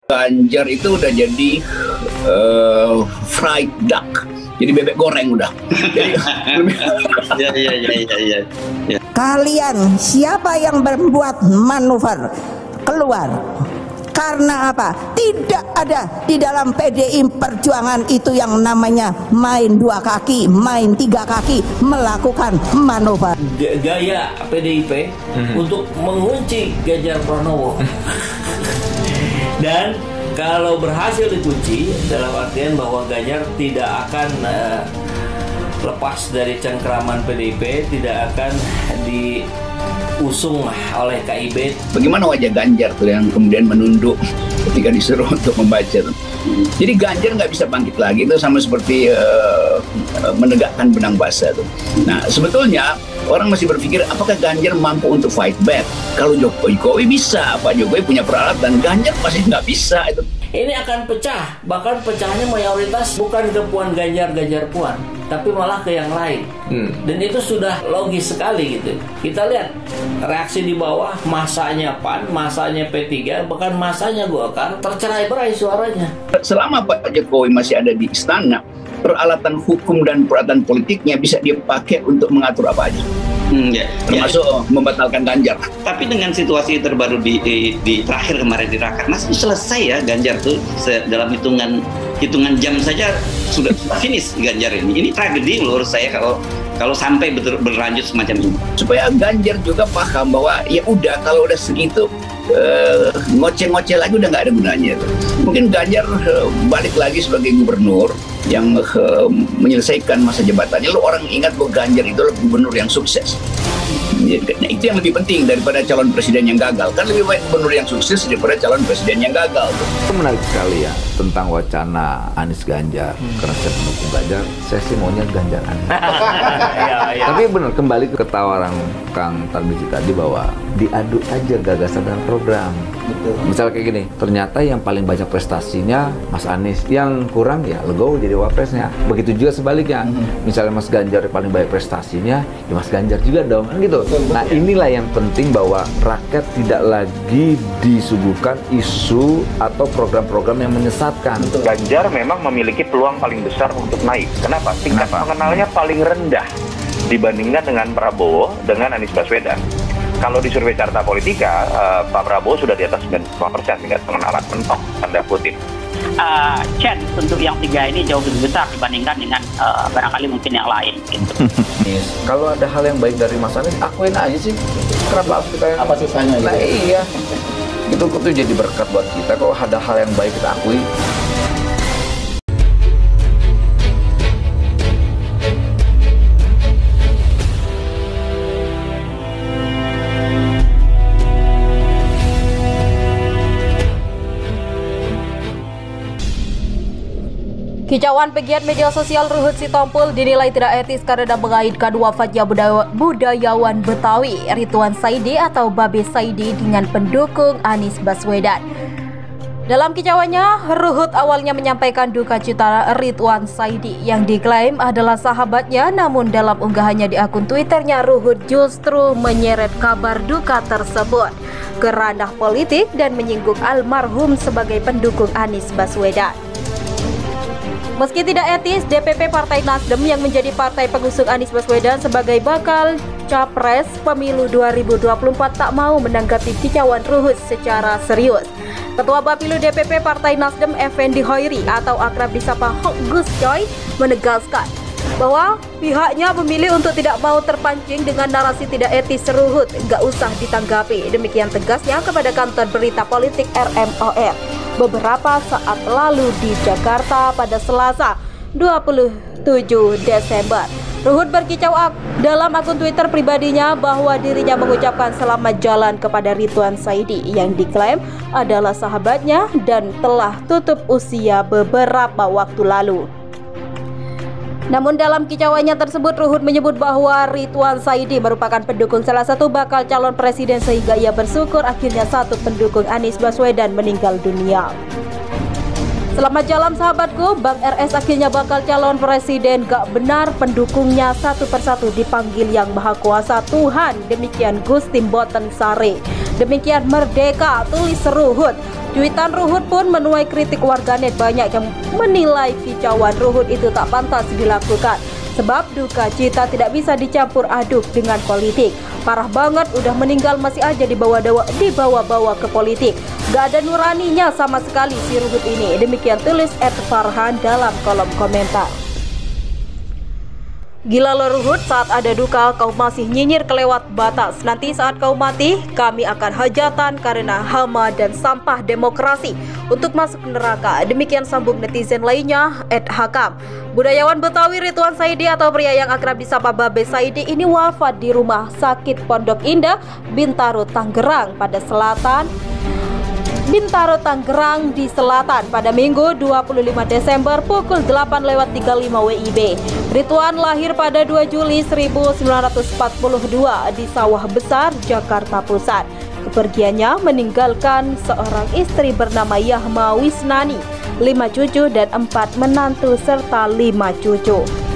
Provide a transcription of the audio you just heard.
Ganjar itu udah jadi fried duck, jadi bebek goreng udah. Iya. Kalian siapa yang membuat manuver keluar? Karena apa? Tidak ada di dalam PDI Perjuangan itu yang namanya main dua kaki, main tiga kaki, melakukan manuver. Gaya PDIP untuk mengunci Ganjar Pranowo. Dan kalau berhasil dikunci, dalam artian bahwa Ganjar tidak akan lepas dari cengkeraman PDIP, tidak akan diusung oleh KIB. Bagaimana wajah Ganjar tuh yang kemudian menunduk ketika disuruh untuk membaca tuh. Jadi Ganjar nggak bisa bangkit lagi, itu sama seperti menegakkan benang basah tuh. Nah sebetulnya orang masih berpikir apakah Ganjar mampu untuk fight back. Kalau Jokowi bisa, Pak Jokowi punya peralatan, Ganjar pasti nggak bisa itu. Ini akan pecah, bahkan pecahnya mayoritas bukan ke Puan Ganjar Puan, tapi malah ke yang lain. Dan itu sudah logis sekali gitu. Kita lihat reaksi di bawah, masanya PAN, masanya P3, bahkan masanya Golkar tercerai-berai suaranya. Selama Pak Jokowi masih ada di istana, peralatan hukum dan peralatan politiknya bisa dia pakai untuk mengatur apa aja. Termasuk membatalkan Ganjar. Tapi dengan situasi terbaru di terakhir kemarin di Rakernas itu selesai ya Ganjar tuh dalam hitungan jam saja sudah finish Ganjar ini. Ini tragedi menurut saya kalau sampai berlanjut semacam ini. Supaya Ganjar juga paham bahwa ya udah kalau udah segitu ngoceh-ngoceh lagi udah nggak ada gunanya. Mungkin Ganjar balik lagi sebagai gubernur yang menyelesaikan masa jabatannya. Lu orang ingat bahwa Ganjar itu adalah gubernur yang sukses. Nah, itu yang lebih penting daripada calon presiden yang gagal. Kan lebih baik gubernur yang sukses daripada calon presiden yang gagal. Itu menarik sekali ya tentang wacana Anies Ganjar. Karena saya mendukung Ganjar, saya sih maunya Ganjar Anies. Tapi benar, kembali ke tawaran Kang Tarmizi tadi bahwa diadu aja gagasan dan program. Betul. Misalnya kayak gini, ternyata yang paling banyak prestasinya Mas Anies, yang kurang ya legowo jadi wapresnya. Begitu juga sebaliknya. Misalnya Mas Ganjar paling banyak prestasinya, ya Mas Ganjar juga dong, kan gitu. Nah inilah yang penting bahwa rakyat tidak lagi disuguhkan isu atau program-program yang menyesatkan. Ganjar memang memiliki peluang paling besar untuk naik. Kenapa? Tingkat pengenalnya paling rendah dibandingkan dengan Prabowo dengan Anies Baswedan. Kalau di survei Carta Politika, Pak Prabowo sudah di atas 95% tingkat pengenalan mentok, tanda kutip. Chance untuk yang tiga ini jauh lebih besar dibandingkan dengan barangkali mungkin yang lain gitu. Kalau ada hal yang baik dari Mas Anies, akuin aja sih. Kenapa harus kita yang... Apa susahnya gitu? Nah iya, itu jadi berkat buat kita. Kalau ada hal yang baik kita akui. Kicauan pegiat media sosial Ruhut Sitompul dinilai tidak etis karena mengaitkan wafatnya budayawan Betawi Ridwan Saidi atau Babe Saidi dengan pendukung Anies Baswedan. Dalam kicauannya, Ruhut awalnya menyampaikan duka cita Ridwan Saidi yang diklaim adalah sahabatnya, namun dalam unggahannya di akun Twitternya, Ruhut justru menyeret kabar duka tersebut ke ranah politik dan menyinggung almarhum sebagai pendukung Anies Baswedan. Meski tidak etis, DPP Partai Nasdem yang menjadi partai pengusung Anies Baswedan sebagai bakal capres pemilu 2024 tak mau menanggapi kicauan Ruhut secara serius. Ketua Bapilu DPP Partai Nasdem Effendi Hoiri atau akrab disapa Hok Gus Coy menegaskan bahwa pihaknya memilih untuk tidak mau terpancing dengan narasi tidak etis Ruhut, nggak usah ditanggapi. Demikian tegasnya kepada kantor berita politik RMOR beberapa saat lalu di Jakarta pada Selasa 27 Desember. Ruhut berkicau dalam akun Twitter pribadinya bahwa dirinya mengucapkan selamat jalan kepada Ridwan Saidi yang diklaim adalah sahabatnya dan telah tutup usia beberapa waktu lalu. Namun dalam kicauannya tersebut, Ruhut menyebut bahwa Ridwan Saidi merupakan pendukung salah satu bakal calon presiden sehingga ia bersyukur akhirnya satu pendukung Anies Baswedan meninggal dunia. Selamat jalan sahabatku, Bang RS akhirnya bakal calon presiden, gak benar pendukungnya satu persatu dipanggil yang maha kuasa Tuhan, demikian Gus Timboten Sare. Demikian Merdeka, tulis Ruhut. Cuitan Ruhut pun menuai kritik warganet. Banyak yang menilai kicauan Ruhut itu tak pantas dilakukan, sebab duka cita tidak bisa dicampur aduk dengan politik. Parah banget, udah meninggal masih aja dibawa-bawa ke politik. Gak ada nuraninya sama sekali si Ruhut ini. Demikian tulis @farhan dalam kolom komentar. Gila lo Ruhut, saat ada duka kau masih nyinyir kelewat batas. Nanti saat kau mati, kami akan hajatan karena hama dan sampah demokrasi untuk masuk neraka. Demikian sambung netizen lainnya @hakam. Budayawan Betawi Ridwan Saidi atau pria yang akrab disapa Babe Saidi ini wafat di Rumah Sakit Pondok Indah, Bintaro, Tangerang di selatan pada Minggu 25 Desember pukul 8:35 WIB. Ridwan lahir pada 2 Juli 1942 di Sawah Besar, Jakarta Pusat. Kepergiannya meninggalkan seorang istri bernama Yahma Wisnani, 5 cucu dan 4 menantu serta 5 cucu.